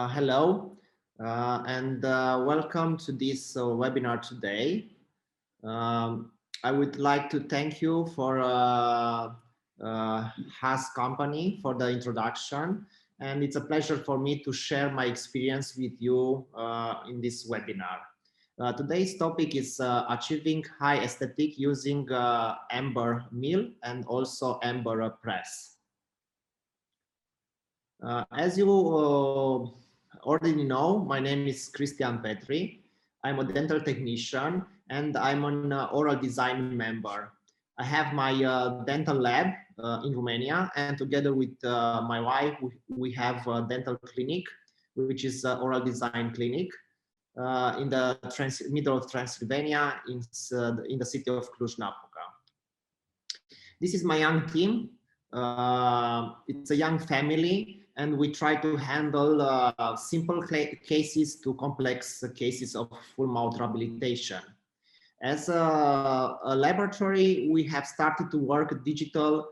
Hello, and welcome to this webinar today. I would like to thank you for HASS company for the introduction, and it's a pleasure for me to share my experience with you in this webinar. Today's topic is achieving high aesthetic using amber mill and also amber press. As you already know, my name is Cristian Petri. I'm a dental technician and I'm an oral design member. I have my dental lab in Romania, and together with my wife, we have a dental clinic, which is an oral design clinic in the middle of Transylvania in the city of Cluj-Napoca. This is my young team. It's a young family, and we try to handle simple cases to complex cases of full mouth rehabilitation. As a laboratory, we have started to work digital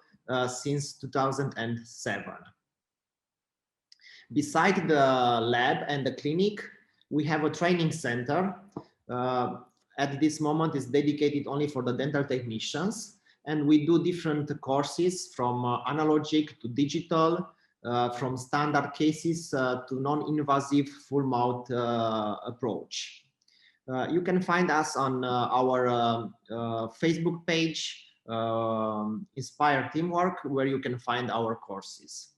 since 2007. Beside the lab and the clinic, we have a training center. At this moment, is dedicated only for the dental technicians, and we do different courses from analogic to digital, from standard cases to non-invasive full mouth approach. You can find us on our Facebook page, Inspire Teamwork, where you can find our courses.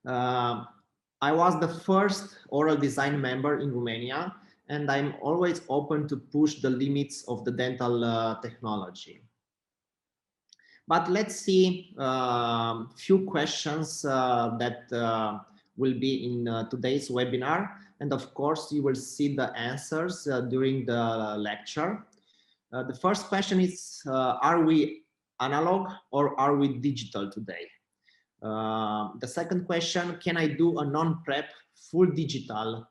I was the first oral design member in Romania, and I'm always open to push the limits of the dental technology. But let's see a few questions that will be in today's webinar. And of course, you will see the answers during the lecture. The first question is, are we analog or are we digital today? The second question, can I do a non-prep full digital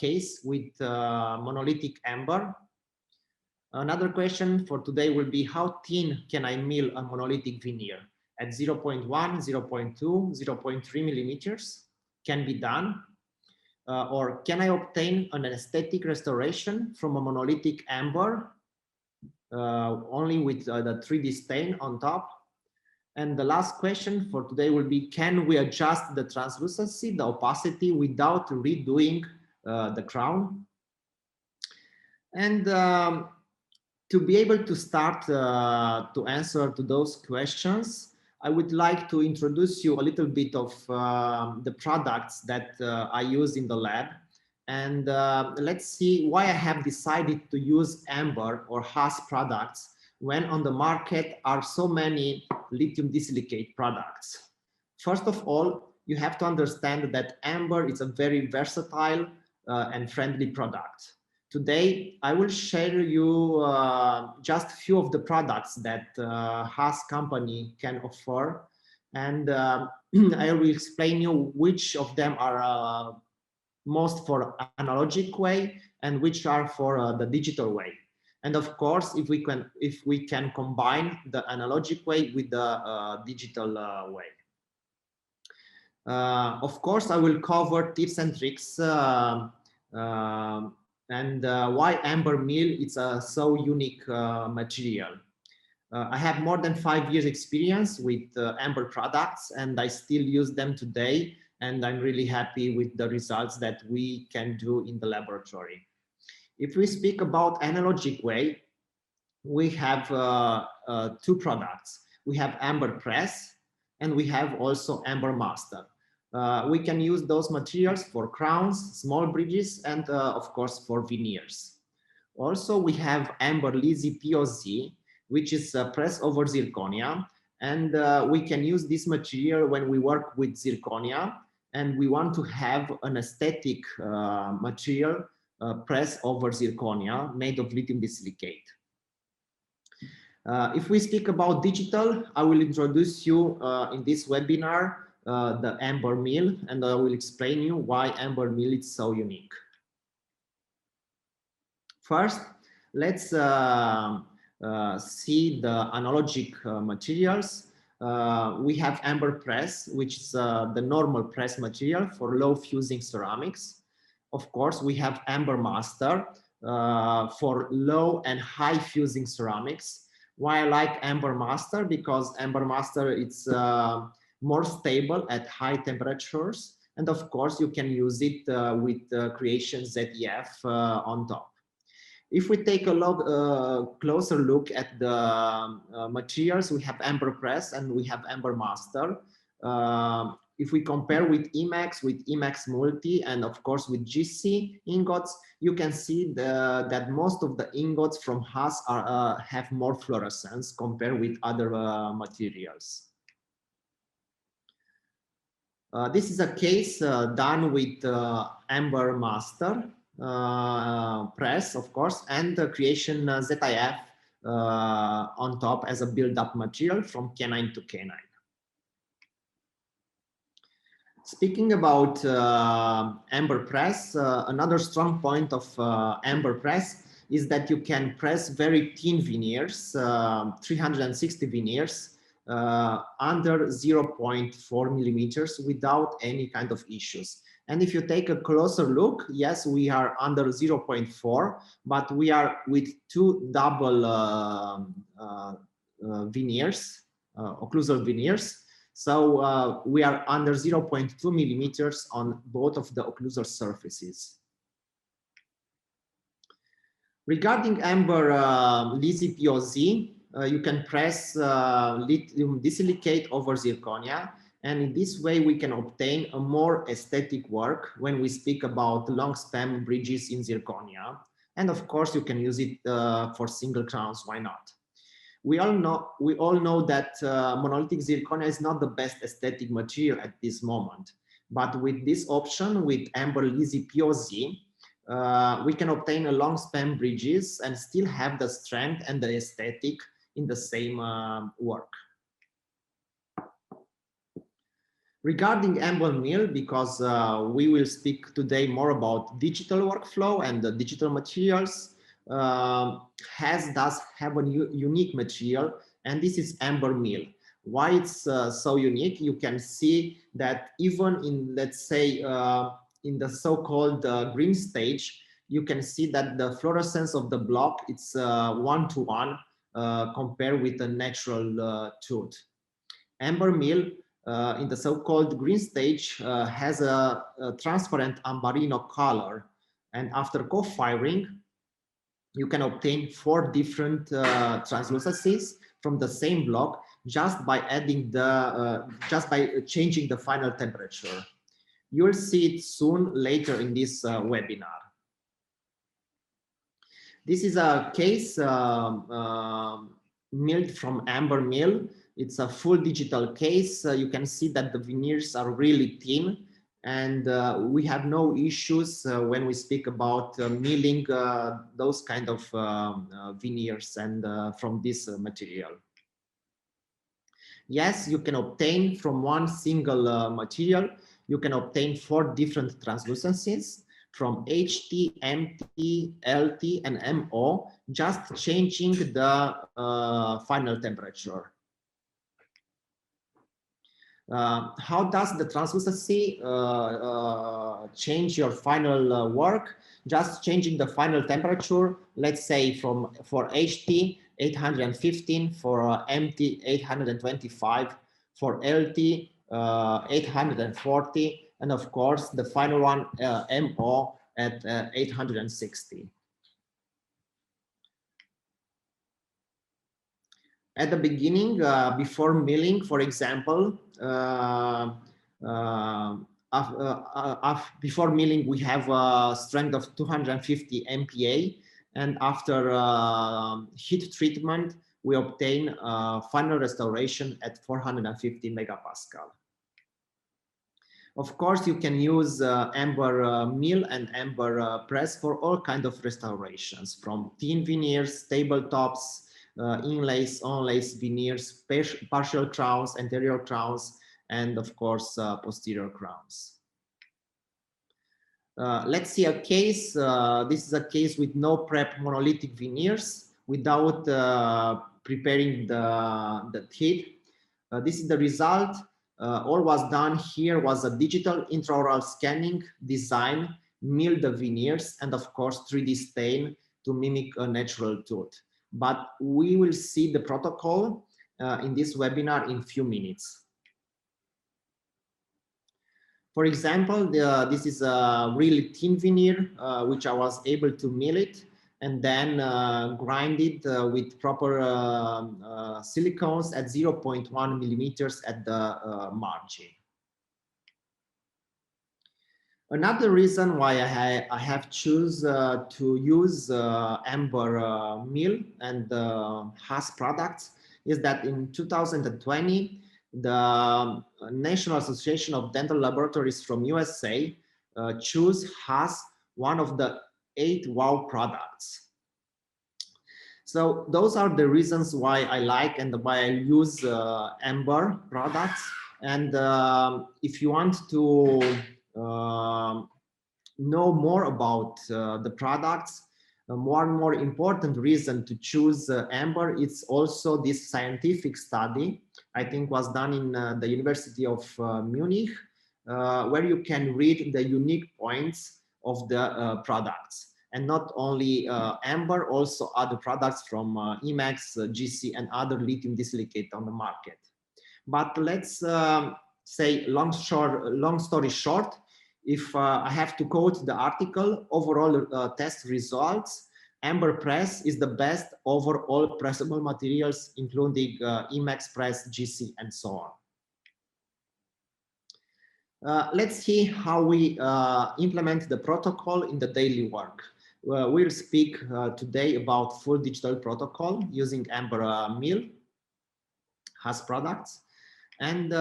case with monolithic amber? Another question for today will be, how thin can I mill a monolithic veneer? At 0.1, 0.2, 0.3 millimeters can be done. Or can I obtain an aesthetic restoration from a monolithic amber only with the 3D stain on top? And the last question for today will be, can we adjust the translucency, the opacity, without redoing the crown? And to be able to start to answer to those questions, I would like to introduce you a little bit of the products that I use in the lab. And let's see why I have decided to use amber or HASS products when on the market are so many lithium disilicate products. First of all, you have to understand that amber is a very versatile and friendly product. Today, I will share you just a few of the products that HASS company can offer, and I will explain you which of them are most for analogic way and which are for the digital way. And of course, if we can combine the analogic way with the digital way. Of course, I will cover tips and tricks and why amber mill is a so unique material. I have more than 5 years experience with amber products, and I still use them today, and I'm really happy with the results that we can do in the laboratory. If we speak about analogic way, we have two products. We have amber press and we have also amber master. We can use those materials for crowns, small bridges, and of course for veneers. Also, we have amber Lizzy POZ, which is press over zirconia, and we can use this material when we work with zirconia and we want to have an aesthetic material press over zirconia made of lithium disilicate. If we speak about digital, I will introduce you in this webinar the amber mill, and I will explain you why amber mill is so unique. First, let's see the analogic materials. we have amber press, which is the normal press material for low fusing ceramics. Of course, we have amber master for low and high fusing ceramics. Why I like amber master? Because amber master it's more stable at high temperatures, and of course you can use it with Creation ZEF on top. If we take a closer look at the materials, we have amber press and we have amber master. If we compare with Emax Multi, and of course with GC ingots, you can see that most of the ingots from HASS have more fluorescence compared with other materials. This is a case done with amber master press, of course, and the Creation ZIF on top as a build-up material from K9 to K9. Speaking about amber press, another strong point of amber press is that you can press very thin veneers, 360 veneers, under 0.4 millimeters without any kind of issues. And if you take a closer look, yes, we are under 0.4, but we are with two double veneers, occlusal veneers. So we are under 0.2 millimeters on both of the occlusal surfaces. Regarding amber Lisi POZ, you can press lithium disilicate over zirconia, and in this way we can obtain a more aesthetic work when we speak about long span bridges in zirconia. And of course you can use it for single crowns, why not? We all know that monolithic zirconia is not the best aesthetic material at this moment, but with this option, with amber Lisi POZ, we can obtain a long span bridges and still have the strength and the aesthetic in the same work. Regarding amber mill, because we will speak today more about digital workflow and the digital materials, HASS does have a unique material, and this is amber mill. Why it's so unique? You can see that even in, let's say, in the so-called green stage, you can see that the fluorescence of the block, it's 1-to-1 compared with a natural tooth. Amber mill in the so-called green stage has a transparent ambarino color, and after co-firing, you can obtain 4 different translucencies from the same block just by adding the changing the final temperature. You will see it soon later in this webinar. This is a case milled from amber mill. It's a full digital case. You can see that the veneers are really thin, and we have no issues when we speak about milling those kind of veneers and from this material. Yes, you can obtain from one single material, you can obtain 4 different translucencies from HT, MT, LT, and MO, just changing the final temperature. How does the translucency change your final work? Just changing the final temperature, let's say for HT 815, for MT 825, for LT 840, and of course the final one MO at 860. At the beginning, before milling, for example, before milling, we have a strength of 250 MPa, and after heat treatment, we obtain final restoration at 450 megapascal. Of course, you can use amber mill and amber press for all kinds of restorations, from thin veneers, tabletops, inlays, onlays, veneers, partial crowns, anterior crowns, and of course, posterior crowns. Let's see a case. This is a case with no prep monolithic veneers without preparing the teeth. This is the result. All was done here was a digital intraoral scanning, design, mill the veneers, and of course 3D stain to mimic a natural tooth. But we will see the protocol in this webinar in few minutes. For example, this is a really thin veneer, which I was able to mill it and then grind it with proper silicones at 0.1 millimeters at the margin. Another reason why I have chosen to use amber mill and HASS products is that in 2020, the National Association of Dental Laboratories from USA chose HASS, one of the 8 wow products. So those are the reasons why I like and why I use amber products. And if you want to know more about the products, a more and more important reason to choose amber, it's also this scientific study, I think was done in the University of Munich, where you can read the unique points of the products. And not only amber, also other products from Emax, GC, and other lithium disilicate on the market. But let's say long story short, if I have to quote the article, overall test results, amber press is the best over all pressable materials, including Emax press, GC, and so on. Let's see how we implement the protocol in the daily work. We'll speak today about full digital protocol using amber mill, HASS products. And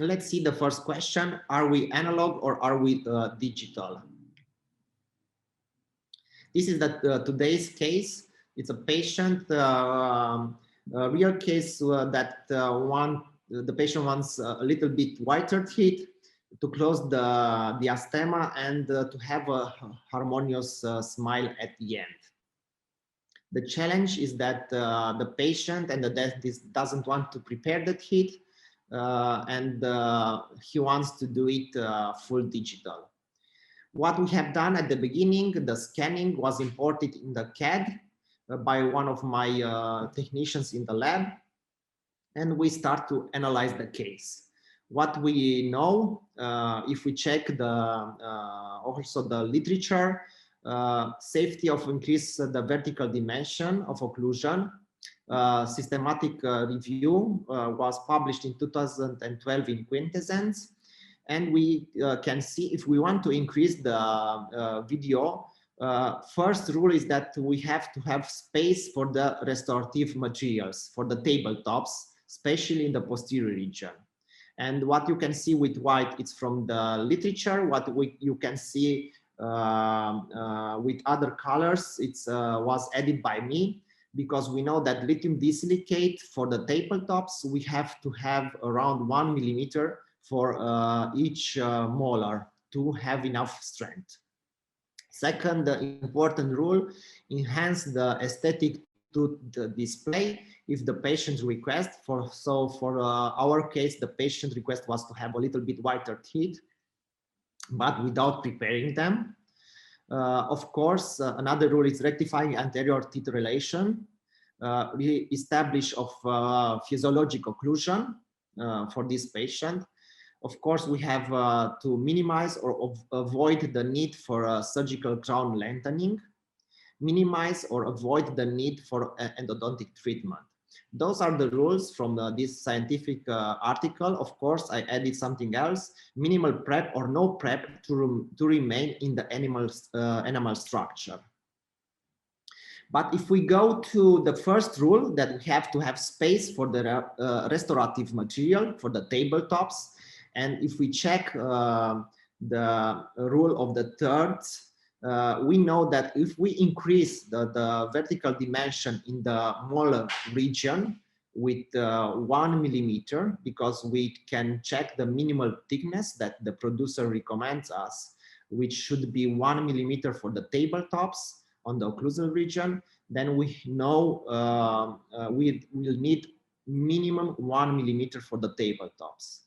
let's see the first question. Are we analog or are we digital? This is today's case. It's a patient, a real case that the patient wants a little bit whiter teeth to close the diastema and to have a harmonious smile at the end. The challenge is that the patient and the dentist doesn't want to prepare the teeth and he wants to do it full digital. What we have done at the beginning, the scanning was imported in the CAD by one of my technicians in the lab, and we start to analyze the case. What we know, if we check also the literature, safety of increase the vertical dimension of occlusion, systematic review was published in 2012 in Quintessence. And we can see if we want to increase the video, first rule is that we have to have space for the restorative materials, for the tabletops, especially in the posterior region. And what you can see with white, it's from the literature. What you can see with other colors, it was added by me, because we know that lithium disilicate for the tabletops, we have to have around 1 millimeter for each molar to have enough strength. Second, the important rule, enhance the aesthetic to the display if the patient request. For our case, the patient request was to have a little bit whiter teeth, but without preparing them. Of course, another rule is rectifying anterior teeth relation, re-establish of physiologic occlusion for this patient. Of course, we have to minimize or avoid the need for surgical crown lengthening, minimize or avoid the need for endodontic treatment. Those are the rules from this scientific article. Of course, I added something else, minimal prep or no prep to remain in the enamel structure. But if we go to the first rule, that we have to have space for the restorative material, for the tabletops, and if we check the rule of the third, we know that if we increase the vertical dimension in the molar region with 1 millimeter, because we can check the minimal thickness that the producer recommends us, which should be 1 millimeter for the tabletops on the occlusal region, then we know we will need minimum 1 millimeter for the tabletops.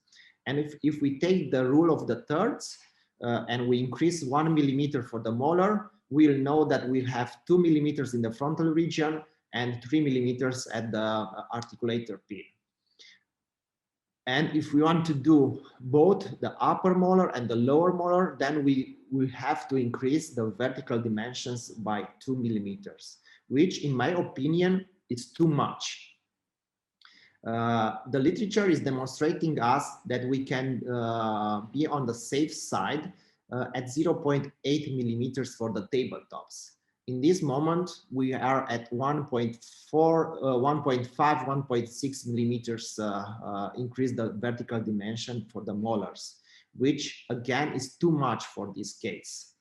And if we take the rule of the thirds and we increase 1 millimeter for the molar, we'll know that we have 2 millimeters in the frontal region and 3 millimeters at the articulator pin. And if we want to do both the upper molar and the lower molar, then we have to increase the vertical dimensions by 2 millimeters, which in my opinion is too much. The literature is demonstrating us that we can be on the safe side at 0.8 millimeters for the tabletops. In this moment, we are at 1.4, 1.5, 1.6 millimeters increase the vertical dimension for the molars, which again is too much for this case.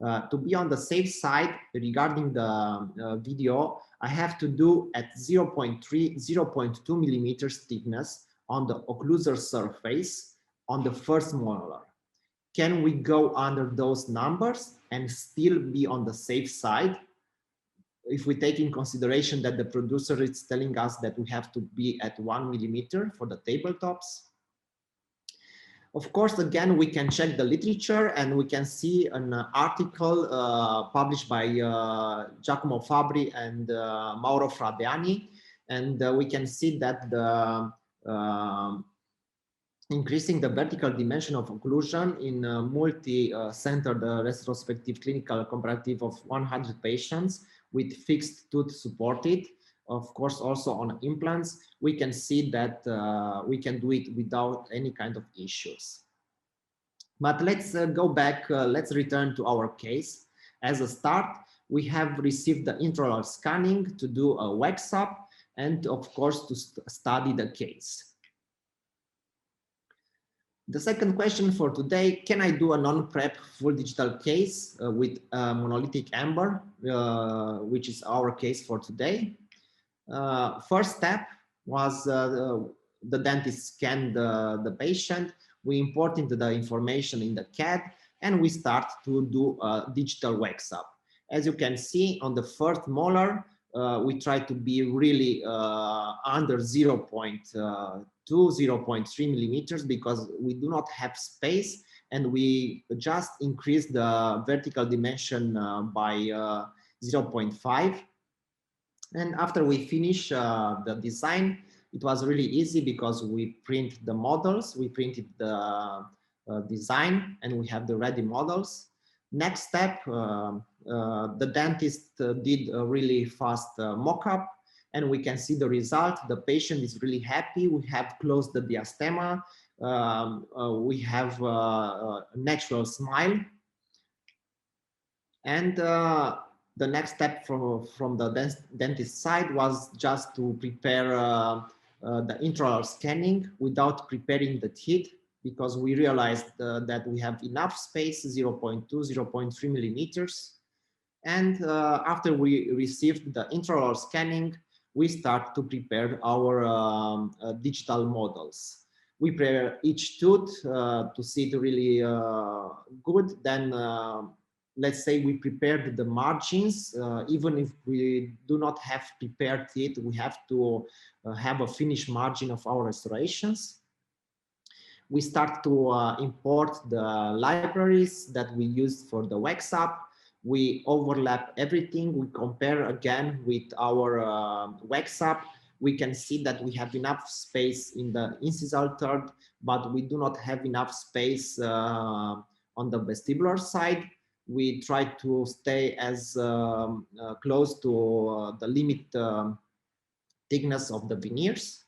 To be on the safe side regarding the video, I have to do at 0.3, 0.2 millimeters thickness on the occlusal surface on the first molar. Can we go under those numbers and still be on the safe side? If we take in consideration that the producer is telling us that we have to be at 1 millimeter for the tabletops. Of course, again, we can check the literature and we can see an article published by Giacomo Fabri and Mauro Fradiani. And we can see that the increasing the vertical dimension of occlusion in a multi-centered retrospective clinical comparative of 100 patients with fixed tooth supported, of course also on implants, we can see that we can do it without any kind of issues. But let's go back, let's return to our case. As a start, we have received the intraoral scanning to do a wax-up and of course to study the case. The second question for today, can I do a non-prep full digital case with monolithic amber, which is our case for today? First step was the dentist scanned the patient. We imported the information in the CAD and we start to do a digital wax-up. As you can see on the first molar, we try to be really under 0.2, 0.3 millimeters because we do not have space and we just increase the vertical dimension by 0.5. And after we finish the design, it was really easy because we print the models, we printed the design and we have the ready models. Next step, the dentist did a really fast mock-up and we can see the result. The patient is really happy. We have closed the diastema. We have a natural smile. And the next step from the dentist side was just to prepare the intraoral scanning without preparing the teeth, because we realized that we have enough space, 0.2, 0.3 millimeters. And after we received the intraoral scanning, we start to prepare our digital models. We prepare each tooth to see it really good. Then let's say we prepared the margins. Even if we do not have prepared it, we have to have a finished margin of our restorations. We start to import the libraries that we used for the wax-up. We overlap everything. We compare again with our wax-up. We can see that we have enough space in the incisal third, but we do not have enough space on the vestibular side. We try to stay as close to the limit thickness of the veneers.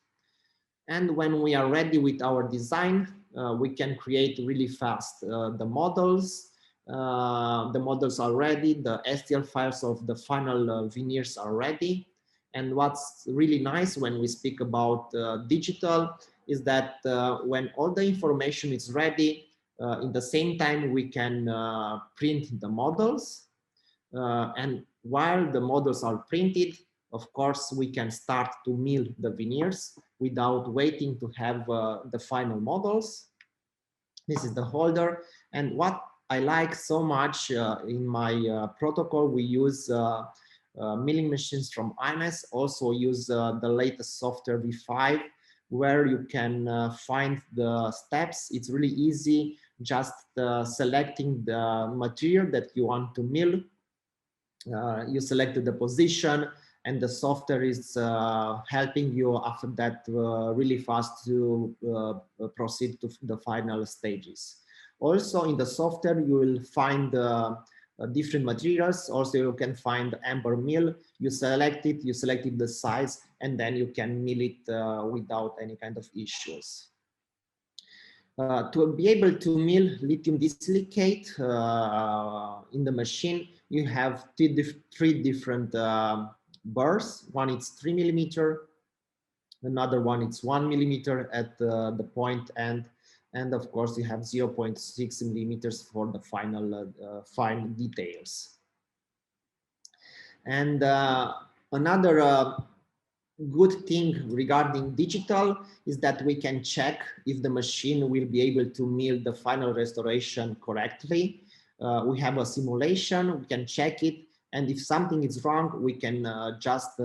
And when we are ready with our design, we can create really fast the models. The models are ready. The STL files of the final veneers are ready. And what's really nice when we speak about digital is that when all the information is ready, in the same time we can print the models. And while the models are printed, of course, we can start to mill the veneers without waiting to have the final models. This is the holder. And what I like so much in my protocol, we use milling machines from IMS also use the latest software V5, where you can find the steps. It's really easy, just selecting the material that you want to mill. You selected the position, and the software is helping you after that really fast to proceed to the final stages. Also in the software, you will find different materials. Also, you can find amber mill. You selected the size, and then you can mill it without any kind of issues. To be able to mill lithium disilicate in the machine, you have three different burrs. One is 3 millimeter, another one is 1 millimeter at the point end, and of course you have 0.6 millimeters for the final fine details. And another good thing regarding digital is that we can check if the machine will be able to mill the final restoration correctly. We have a simulation, we can check it, and if something is wrong, we can just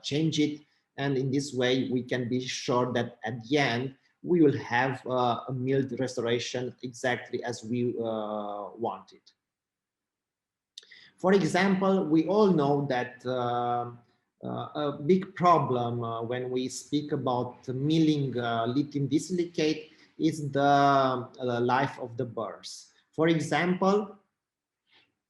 change it. And in this way, we can be sure that at the end, we will have a milled restoration exactly as we want it. For example, we all know that a big problem when we speak about milling lithium disilicate is the life of the burrs. For example,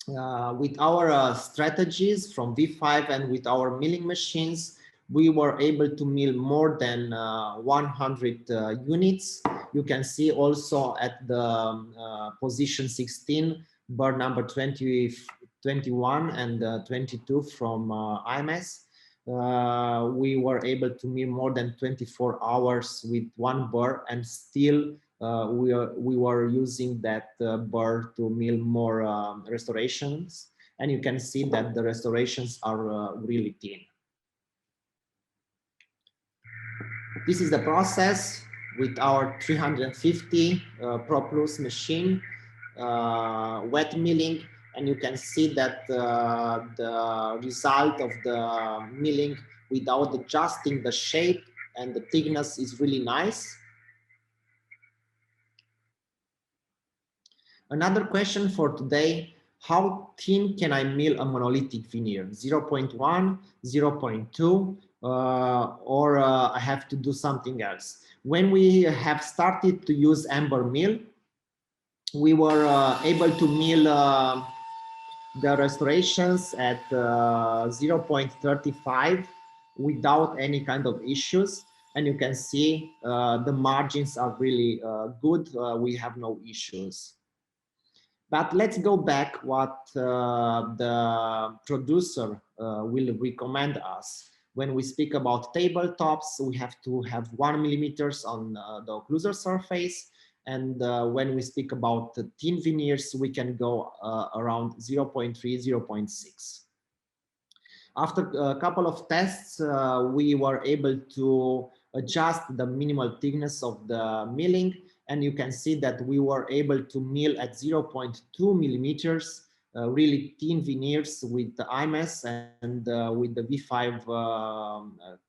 with our strategies from V5 and with our milling machines, we were able to mill more than 100 units. You can see also at the position 16, burr number 21 and 22 from IMS. We were able to mill more than 24 hours with one burr, and still we were using that burr to mill more restorations. And you can see that the restorations are really thin. This is the process with our 350 Pro Plus machine, wet milling. And you can see that the result of the milling without adjusting the shape and the thickness is really nice. Another question for today: how thin can I mill a monolithic veneer? 0.1, 0.2, or I have to do something else? When we have started to use amber mill, we were able to mill the restorations at 0.35 without any kind of issues. And you can see the margins are really good. We have no issues. But let's go back what the producer will recommend us. When we speak about tabletops, we have to have 1 millimeters on the occlusal surface. And when we speak about the thin veneers, we can go around 0.3, 0.6. After a couple of tests, we were able to adjust the minimal thickness of the milling. And you can see that we were able to mill at 0.2 millimeters, really thin veneers with the IMS and with the V5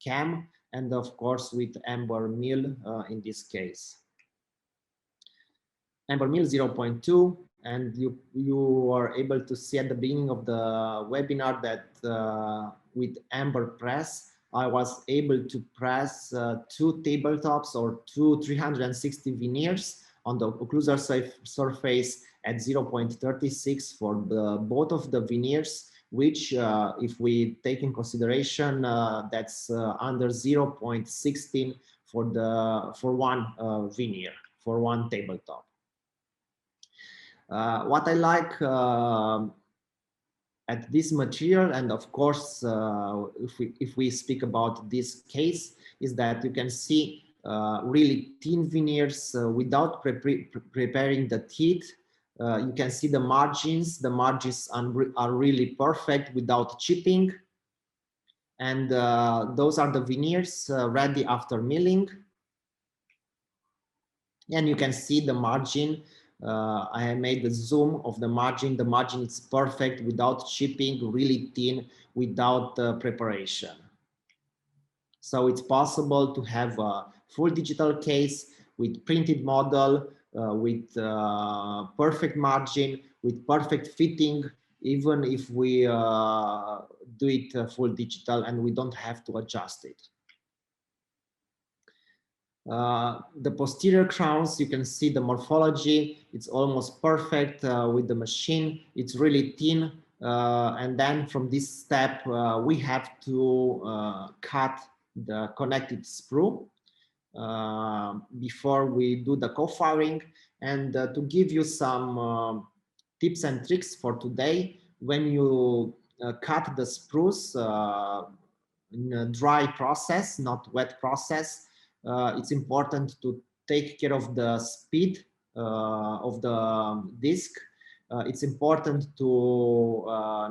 cam, and of course with amber mill in this case. Amber mill 0.2, and you are able to see at the beginning of the webinar that with amber press, I was able to press 2 tabletops or 2 360 veneers on the occlusal surface at 0.36 for both of the veneers, which if we take in consideration, that's under 0.16 for one veneer, for one tabletop. What I like at this material, and of course, if we speak about this case, is that you can see really thin veneers without preparing the teeth. You can see the margins. The margins are really perfect without chipping. And those are the veneers ready after milling. And you can see the margin I have made the zoom of the margin. The margin is perfect without chipping, really thin, without preparation. So it's possible to have a full digital case with printed model, with perfect margin, with perfect fitting, even if we do it full digital and we don't have to adjust it. The posterior crowns, you can see the morphology. It's almost perfect with the machine. It's really thin. And then from this step, we have to cut the connected sprue before we do the co-firing. And to give you some tips and tricks for today, when you cut the sprues in a dry process, not wet process, it's important to take care of the speed of the disc. It's important to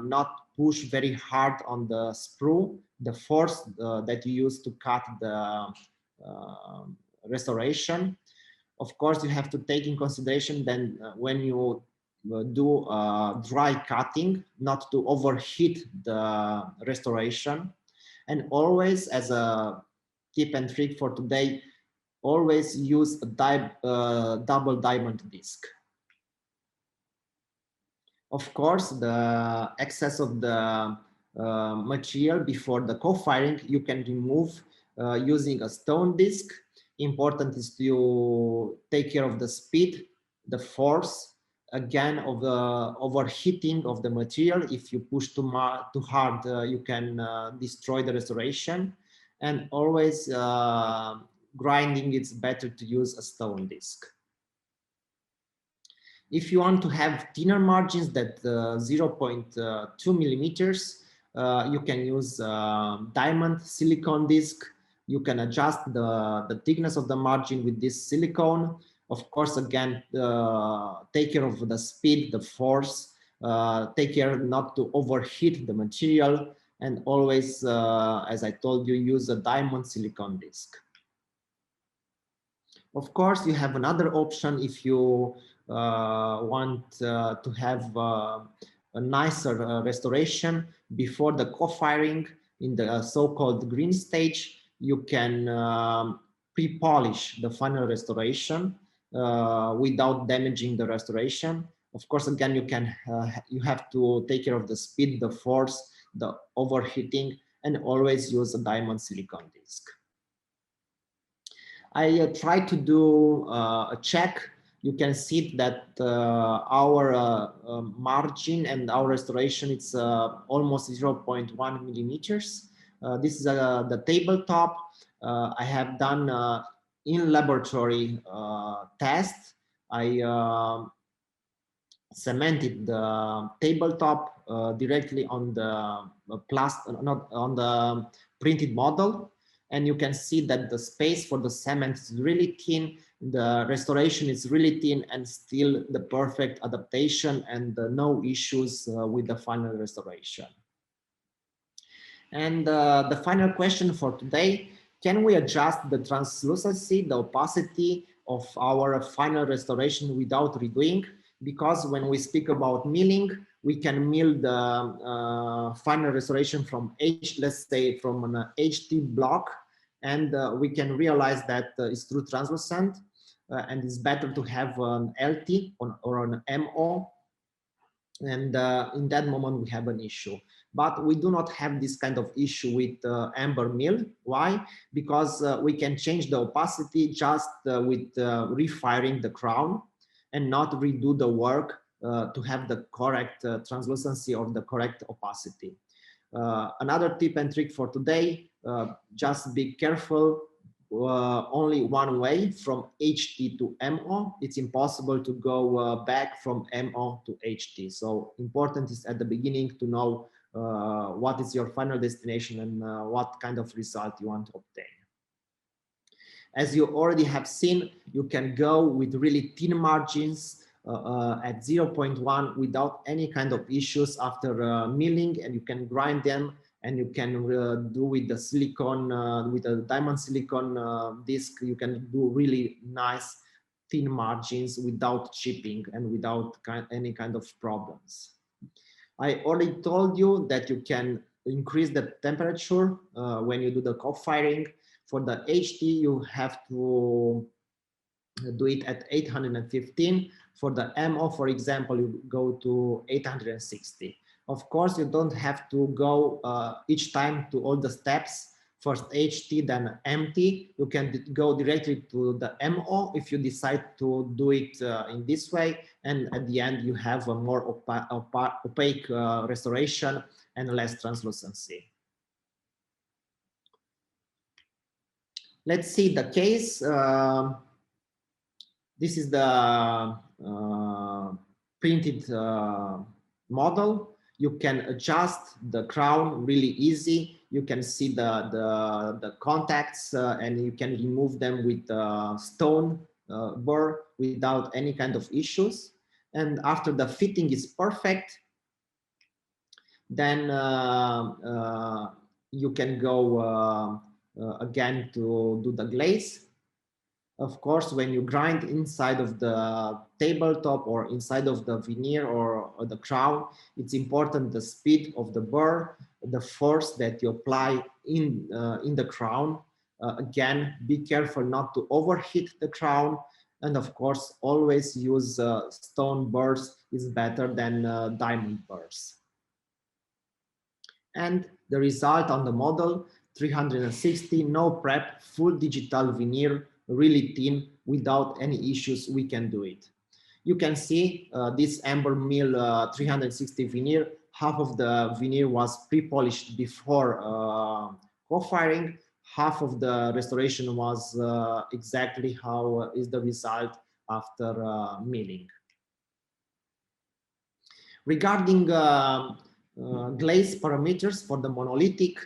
not push very hard on the sprue, the force that you use to cut the restoration. Of course, you have to take in consideration then when you do dry cutting, not to overheat the restoration. And always, as a tip and trick for today, always use a double diamond disc. Of course, the excess of the material before the co-firing you can remove using a stone disc. Important is to take care of the speed, the force, again, of the overheating of the material. If you push too hard, you can destroy the restoration. And always grinding, it's better to use a stone disc. If you want to have thinner margins that 0.2 millimeters, you can use diamond silicone disc. You can adjust the thickness of the margin with this silicone. Of course, again, take care of the speed, the force, take care not to overheat the material, and always, as I told you, use a diamond silicone disc. Of course, you have another option if you want to have a nicer restoration before the co-firing in the so-called green stage. You can pre-polish the final restoration without damaging the restoration. Of course, again, you have to take care of the speed, the force, the overheating, and always use a diamond silicone disc. I try to do a check. You can see that our margin and our restoration, it's almost 0.1 millimeters. This is the tabletop. I have done in laboratory test. I cemented the tabletop directly on the not on the printed model. And you can see that the space for the cement is really thin, the restoration is really thin, and still the perfect adaptation and no issues with the final restoration. And the final question for today, can we adjust the translucency, the opacity of our final restoration without redoing? Because when we speak about milling, we can mill the final restoration from let's say from an HT block, and we can realize that it's true translucent, and it's better to have an LT or an MO. And in that moment we have an issue. But we do not have this kind of issue with amber mill. Why? Because we can change the opacity just with refiring the crown and not redo the work to have the correct translucency or the correct opacity. Another tip and trick for today, just be careful. Only one way from HT to MO. It's impossible to go back from MO to HT. So important is at the beginning to know what is your final destination and what kind of result you want to obtain. As you already have seen, you can go with really thin margins at 0.1 without any kind of issues after milling, and you can grind them, and you can do with the silicone, with a diamond silicone disc, you can do really nice thin margins without chipping and without any kind of problems. I already told you that you can increase the temperature when you do the co-firing. For the HT, you have to do it at 815. For the MO, for example, you go to 860. Of course, you don't have to go each time to all the steps. First HT, then MT. You can go directly to the MO if you decide to do it in this way. And at the end, you have a more opaque restoration and less translucency. Let's see the case. This is the printed model. You can adjust the crown really easy. You can see the contacts and you can remove them with stone burr without any kind of issues. And after the fitting is perfect, then you can go again to do the glaze. Of course, when you grind inside of the tabletop or inside of the veneer or the crown, it's important the speed of the burr, the force that you apply in the crown. Again, be careful not to overheat the crown. And of course, always use stone burrs is better than diamond burrs. And the result on the model, 360, no prep, full digital veneer, really thin, without any issues, we can do it. You can see this amber mill 360 veneer, half of the veneer was pre-polished before co-firing, half of the restoration was exactly how is the result after milling. Regarding glaze parameters for the monolithic,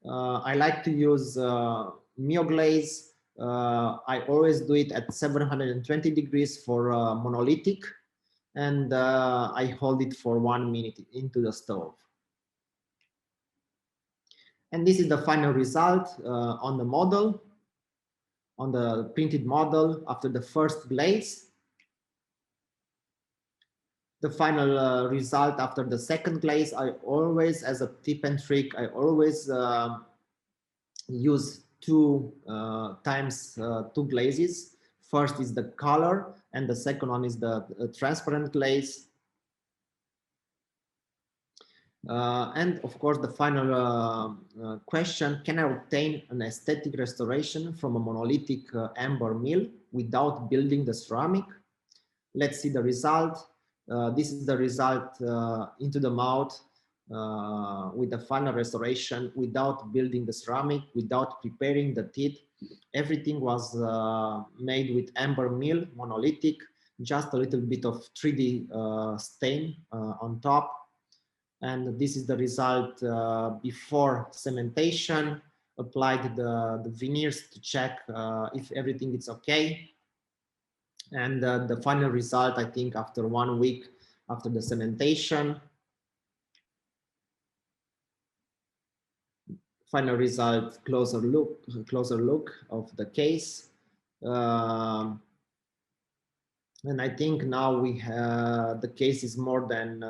I like to use Glaze. I always do it at 720 degrees for monolithic, and I hold it for 1 minute into the stove. And this is the final result on the model, on the printed model after the first glaze. The final result after the second glaze, I always, as a tip and trick, I always use two glazes. First is the color, and the second one is the transparent glaze. And of course, the final question, can I obtain an aesthetic restoration from a monolithic amber mill without building the ceramic? Let's see the result. This is the result into the mouth with the final restoration without building the ceramic, without preparing the teeth. Everything was made with amber mill, monolithic, just a little bit of 3D stain on top. And this is the result before cementation, applied the veneers to check if everything is okay. And the final result, I think, after 1 week after the cementation. Final result, closer look of the case. And I think now we have, the case is more than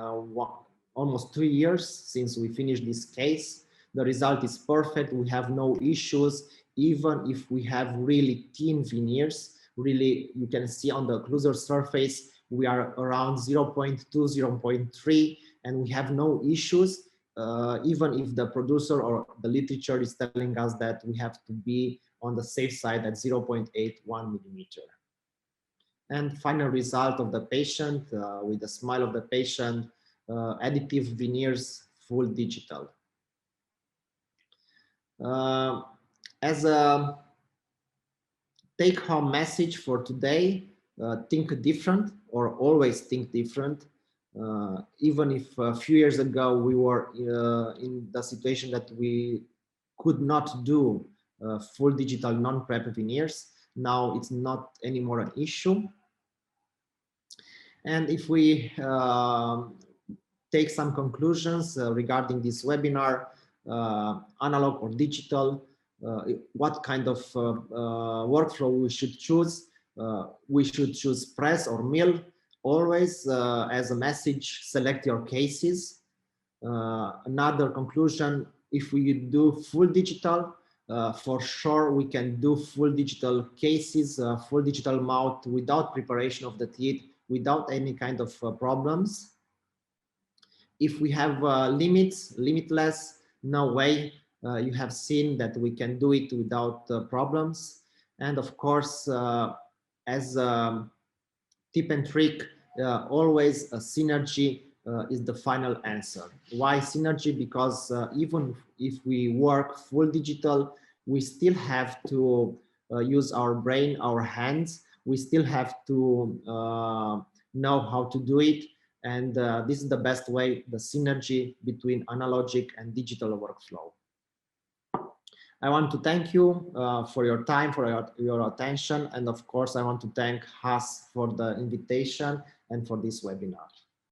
almost 3 years since we finished this case. The result is perfect. We have no issues, even if we have really thin veneers. Really, you can see on the occlusal surface, we are around 0.2, 0.3, and we have no issues. Even if the producer or the literature is telling us that we have to be on the safe side at 0.81 millimeter. And final result of the patient with the smile of the patient, additive veneers, full digital. As a take-home message for today, think different, or always think different. Even if a few years ago we were in the situation that we could not do full digital non-prep veneers, now it's not anymore an issue. And if we take some conclusions regarding this webinar, analog or digital, what kind of workflow we should choose. we should choose press or mill. Always as a message, select your cases. Another conclusion, if we do full digital, for sure we can do full digital cases, full digital mouth without preparation of the teeth, without any kind of problems. If we have limitless, no way. You have seen that we can do it without problems. And of course, as a tip and trick, always a synergy is the final answer. Why synergy? Because even if we work full digital, we still have to use our brain, our hands. We still have to know how to do it. And this is the best way, the synergy between analogic and digital workflow. I want to thank you for your time, for your attention. And of course, I want to thank HASS for the invitation and for this webinar.